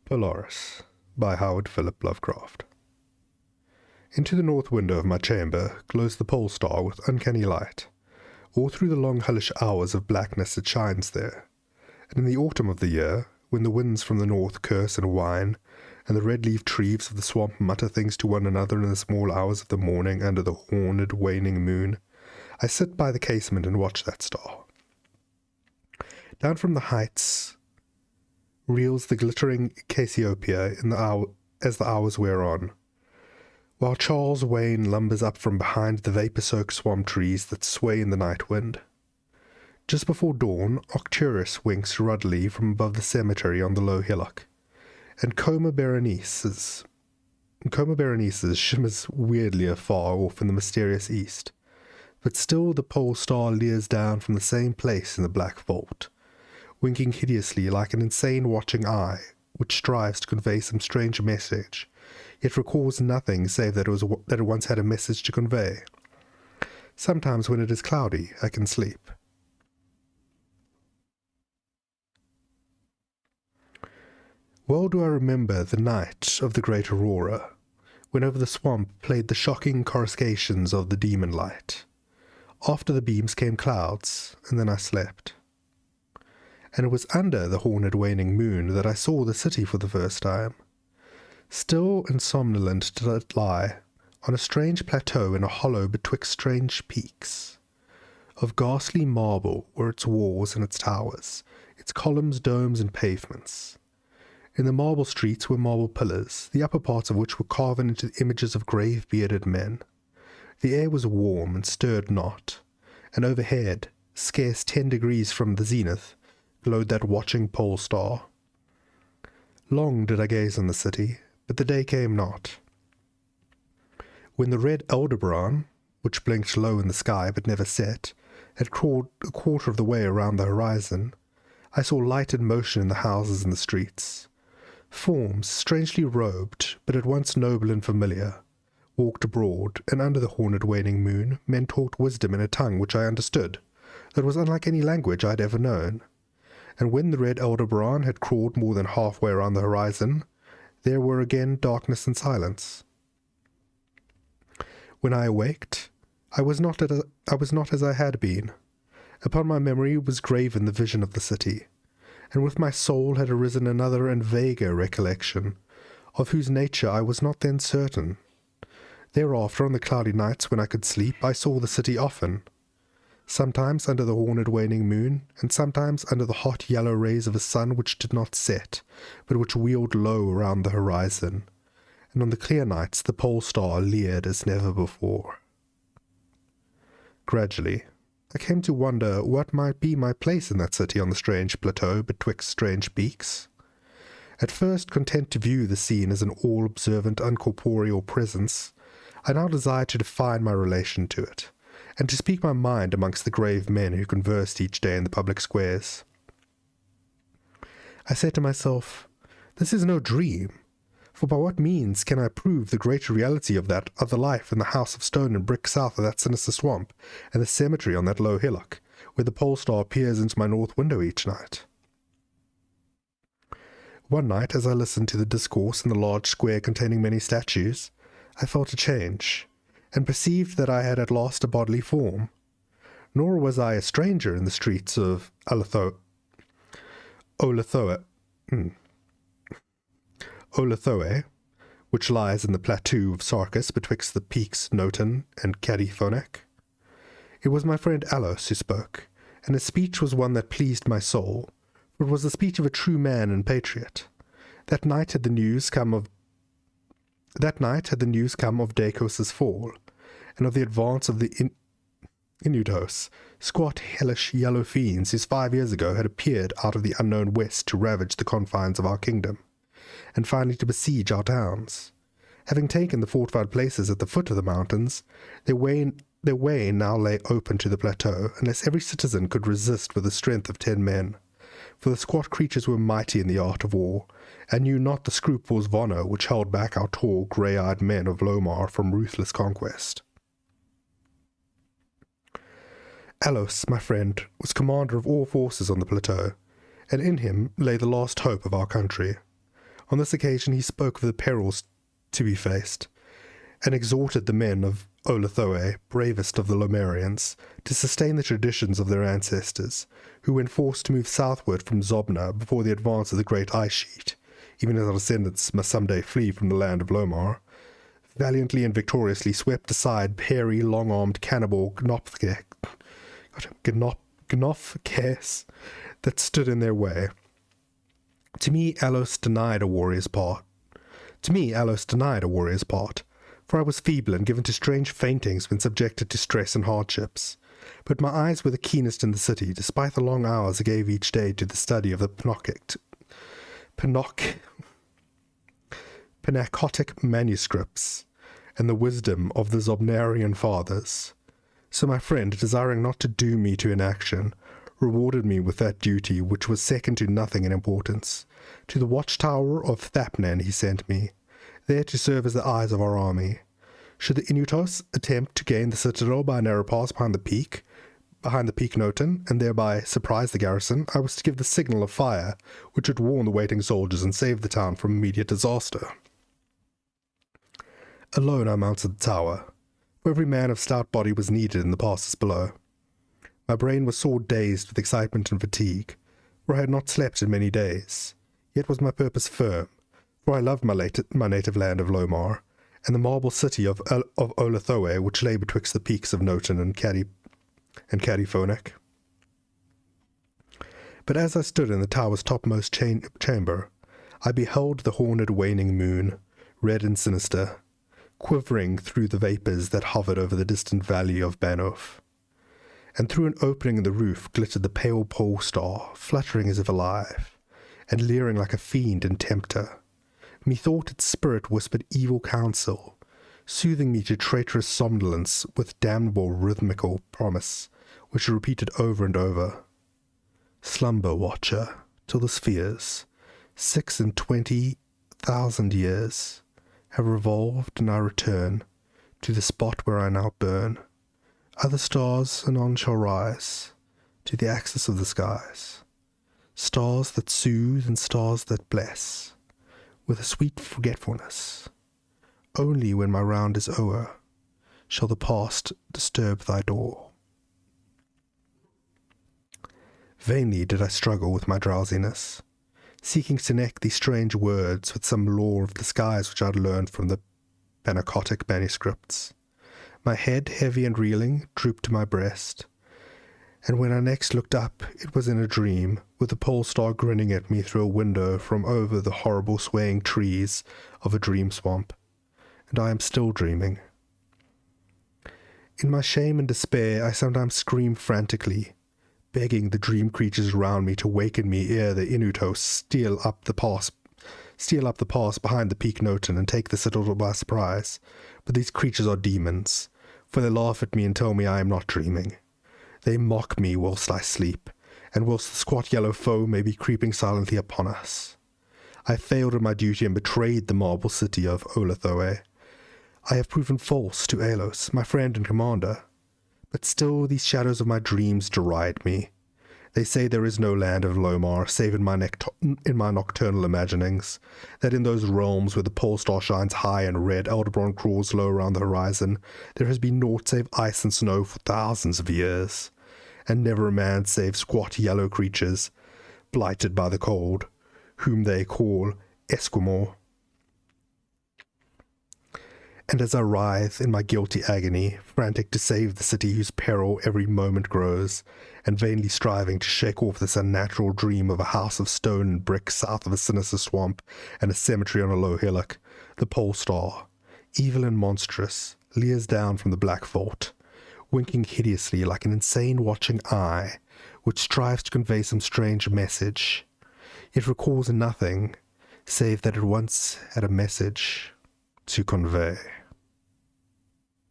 Polaris by Howard Philip Lovecraft. Into the north window of my chamber glows the pole star with uncanny light. All through the long hellish hours of blackness it shines there, and in the autumn of the year, when the winds from the north curse and whine, and the red-leaved trees of the swamp mutter things to one another in the small hours of the morning under the horned, waning moon, I sit by the casement and watch that star. Down from the heights reels the glittering Cassiopeia as the hours wear on, while Charles Wayne lumbers up from behind the vapour-soaked swamp trees that sway in the night wind. Just before dawn, Arcturus winks ruddily from above the cemetery on the low hillock, and Coma Berenice's shimmers weirdly afar off in the mysterious east, but still the pole star leers down from the same place in the black vault, winking hideously like an insane watching eye, which strives to convey some strange message, yet recalls nothing save that it once had a message to convey. Sometimes when it is cloudy, I can sleep. Well do I remember the night of the great aurora, when over the swamp played the shocking coruscations of the demon light. After the beams came clouds, and then I slept. And it was under the horned waning moon that I saw the city for the first time. Still and somnolent did it lie, on a strange plateau in a hollow betwixt strange peaks. Of ghastly marble were its walls and its towers, its columns, domes, and pavements. In the marble streets were marble pillars, the upper parts of which were carven into the images of grave bearded men. The air was warm and stirred not, and overhead, scarce 10 degrees from the zenith, glowed that watching pole star. Long did I gaze on the city, but the day came not. When the red Aldebaran, which blinked low in the sky but never set, had crawled a quarter of the way around the horizon, I saw light and motion in the houses and the streets. Forms, strangely robed, but at once noble and familiar, walked abroad, and under the horned waning moon men talked wisdom in a tongue which I understood, that was unlike any language I had ever known. And when the red Aldebaran had crawled more than halfway around the horizon, there were again darkness and silence. When I awaked, I was not as I had been. Upon my memory was graven the vision of the city, and with my soul had arisen another and vaguer recollection, of whose nature I was not then certain. Thereafter, on the cloudy nights when I could sleep, I saw the city often, sometimes under the horned waning moon, and sometimes under the hot yellow rays of a sun which did not set, but which wheeled low around the horizon, and on the clear nights the pole star leered as never before. Gradually, I came to wonder what might be my place in that city on the strange plateau betwixt strange peaks. At first content to view the scene as an all-observant, uncorporeal presence, I now desired to define my relation to it, and to speak my mind amongst the grave men who conversed each day in the public squares. I said to myself, this is no dream, for by what means can I prove the greater reality of that other life in the house of stone and brick south of that sinister swamp, and the cemetery on that low hillock, where the pole star peers into my north window each night? One night, as I listened to the discourse in the large square containing many statues, I felt a change, and perceived that I had at last a bodily form. Nor was I a stranger in the streets of Olathoe, which lies in the plateau of Sarkis betwixt the peaks Noton and Cadiphonek. It was my friend Alos who spoke, and his speech was one that pleased my soul, for it was the speech of a true man and patriot. That night had the news come of Dacos's fall, and of the advance of the Inutos, squat, hellish, yellow fiends who 5 years ago had appeared out of the unknown west to ravage the confines of our kingdom, and finally to besiege our towns. Having taken the fortified places at the foot of the mountains, their way now lay open to the plateau, unless every citizen could resist with the strength of 10 men. For the squat creatures were mighty in the art of war, and knew not the scruples of honour which held back our tall, grey-eyed men of Lomar from ruthless conquest. Alos, my friend, was commander of all forces on the plateau, and in him lay the last hope of our country. On this occasion he spoke of the perils to be faced, and exhorted the men of Olathoe, bravest of the Lomarians, to sustain the traditions of their ancestors, who when forced to move southward from Zobna before the advance of the great ice sheet, even as our descendants must someday flee from the land of Lomar, valiantly and victoriously swept aside hairy, long-armed cannibal Gnofkes that stood in their way. To me, Alos denied a warrior's part, for I was feeble and given to strange faintings when subjected to stress and hardships. But my eyes were the keenest in the city, despite the long hours I gave each day to the study of the Panacotic manuscripts and the wisdom of the Zobnarian fathers. So my friend, desiring not to doom me to inaction, rewarded me with that duty which was second to nothing in importance. To the watchtower of Thapnan he sent me, there to serve as the eyes of our army. Should the Inutos attempt to gain the citadel by a narrow pass behind the peak Noten, and thereby surprise the garrison, I was to give the signal of fire, which would warn the waiting soldiers and save the town from immediate disaster. Alone I mounted the tower, for every man of stout body was needed in the passes below. My brain was sore dazed with excitement and fatigue, for I had not slept in many days. Yet was my purpose firm, for I loved my native land of Lomar, and the marble city of Olathoe, which lay betwixt the peaks of Noten and Cadiphonic. But as I stood in the tower's topmost chamber, I beheld the horned waning moon, red and sinister, quivering through the vapours that hovered over the distant valley of Banof. And through an opening in the roof glittered the pale pole star, fluttering as if alive, and leering like a fiend and tempter. Methought its spirit whispered evil counsel, soothing me to traitorous somnolence with damnable rhythmical promise, which it repeated over and over. Slumber, watcher, till the spheres, 26,000 years, have revolved, and I return to the spot where I now burn. Other stars anon shall rise to the axis of the skies, stars that soothe and stars that bless, with a sweet forgetfulness. Only when my round is o'er shall the past disturb thy door. Vainly did I struggle with my drowsiness, seeking to connect these strange words with some lore of the skies which I had learned from the Panacotic manuscripts. My head, heavy and reeling, drooped to my breast, and when I next looked up, it was in a dream, with the pole star grinning at me through a window from over the horrible swaying trees of a dream swamp. And I am still dreaming. In my shame and despair, I sometimes scream frantically, begging the dream creatures around me to waken me ere the Inutos steal up the pass behind the peak Noten and take the citadel by surprise. But these creatures are demons, for they laugh at me and tell me I am not dreaming. They mock me whilst I sleep, and whilst the squat yellow foe may be creeping silently upon us. I failed in my duty and betrayed the marble city of Olathoe. I have proven false to Alos, my friend and commander, but still these shadows of my dreams deride me. They say there is no land of Lomar save in my nocturnal imaginings, that in those realms where the pole star shines high and red Aldebaran crawls low around the horizon, there has been naught save ice and snow for thousands of years, and never a man save squat yellow creatures, blighted by the cold, whom they call Esquimaux. And as I writhe in my guilty agony, frantic to save the city whose peril every moment grows, and vainly striving to shake off this unnatural dream of a house of stone and brick south of a sinister swamp and a cemetery on a low hillock, the pole star, evil and monstrous, leers down from the black vault, winking hideously like an insane watching eye, which strives to convey some strange message, yet recalls nothing save that it once had a message to convey.